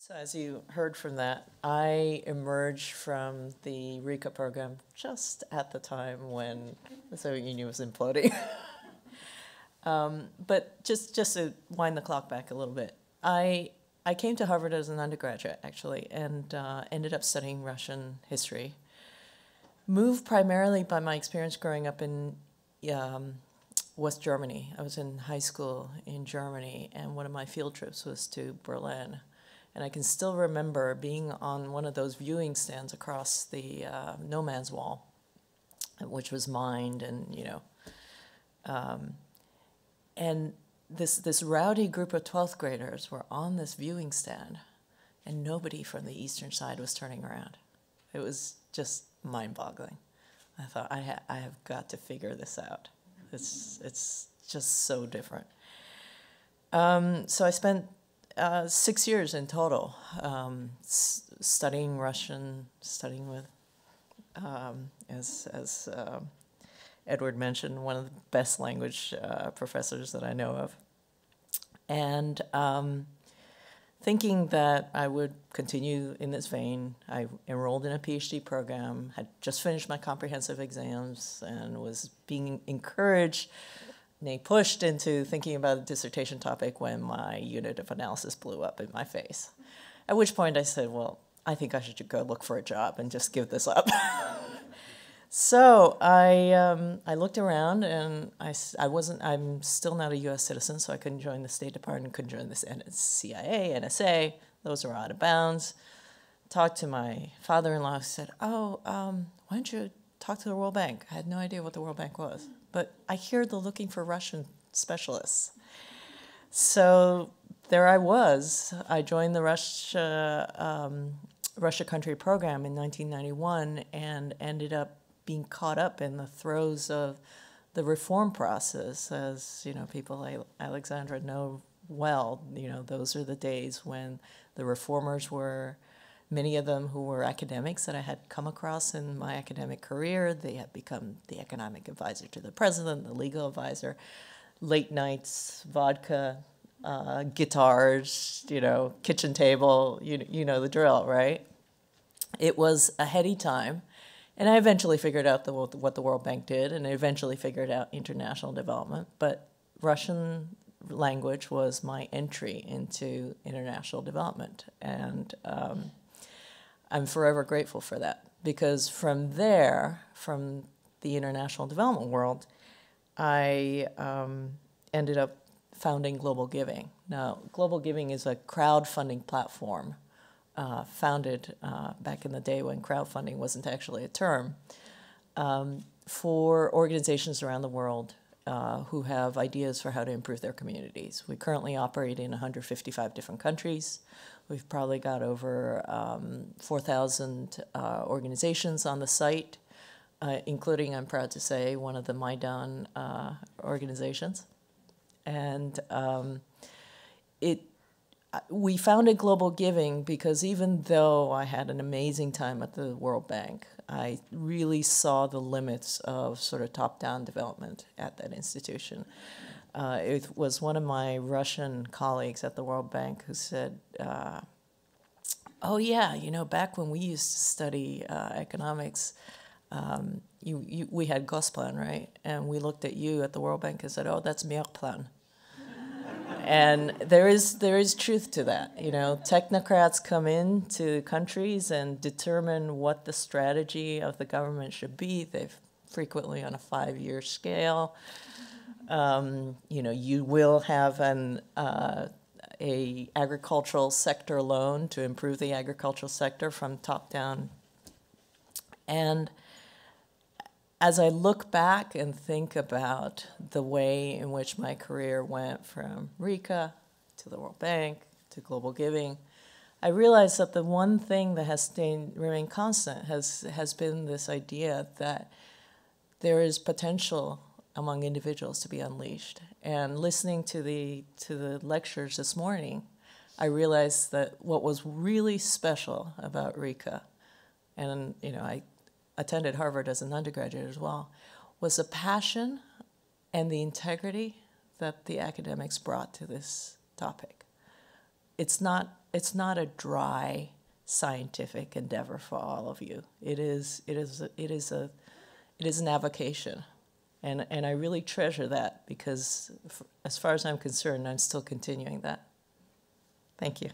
So as you heard from that, I emerged from the REECA program just at the time when the Soviet Union was imploding. But just to wind the clock back a little bit, I came to Harvard as an undergraduate, actually, and ended up studying Russian history. Moved primarily by my experience growing up in West Germany. I was in high school in Germany, and one of my field trips was to Berlin. And I can still remember being on one of those viewing stands across the no man's wall, which was mined, and and this rowdy group of 12th graders were on this viewing stand, and nobody from the eastern side was turning around. It was just mind-boggling. I thought, I have got to figure this out. It's just so different. So I spent 6 years in total, studying Russian, studying with, as Edward mentioned, one of the best language professors that I know of, and thinking that I would continue in this vein. I enrolled in a PhD program, had just finished my comprehensive exams, and was being encouraged, pushed into thinking about a dissertation topic when my unit of analysis blew up in my face. At which point I said, well, I think I should go look for a job and just give this up. So I looked around, and I'm still not a U.S. citizen, so I couldn't join the State Department, couldn't join the CIA, NSA. Those are out of bounds. Talked to my father-in-law, who said, why don't you talk to the World Bank? I had no idea what the World Bank was. But I hear they're looking for Russian specialists. So there I was. I joined the Russia Country program in 1991 and ended up being caught up in the throes of the reform process. As people like Alexandra know well, those are the days when the reformers were, many of them who were academics that I had come across in my academic career. They had become the economic advisor to the president, the legal advisor, late nights, vodka, guitars, kitchen table, you know the drill, right? It was a heady time, and I eventually figured out what the World Bank did, and I eventually figured out international development, but Russian language was my entry into international development, and I'm forever grateful for that, because from there, from the international development world, I ended up founding Global Giving. Now, Global Giving is a crowdfunding platform founded back in the day when crowdfunding wasn't actually a term, for organizations around the world who have ideas for how to improve their communities. We currently operate in 155 different countries. We've probably got over 4,000 organizations on the site, including, I'm proud to say, one of the Maidan organizations. And we founded Global Giving because even though I had an amazing time at the World Bank, I really saw the limits of sort of top-down development at that institution. It was one of my Russian colleagues at the World Bank who said, oh yeah, back when we used to study economics, we had Gosplan, right? And we looked at you at the World Bank and said, oh, that's Mehrplan. And there is truth to that. Technocrats come into countries and determine what the strategy of the government should be. They've frequently on a 5-year scale. You will have a agricultural sector loan to improve the agricultural sector from top down. And as I look back and think about the way in which my career went from REECA to the World Bank to Global Giving, I realized that the one thing that has remained constant has been this idea that there is potential among individuals to be unleashed. And listening to the lectures this morning, I realized that what was really special about REECA, and I attended Harvard as an undergraduate as well, was the passion and the integrity that the academics brought to this topic. it's not a dry scientific endeavor for all of you. It is an avocation, and I really treasure that because, as far as I'm concerned, I'm still continuing that. Thank you.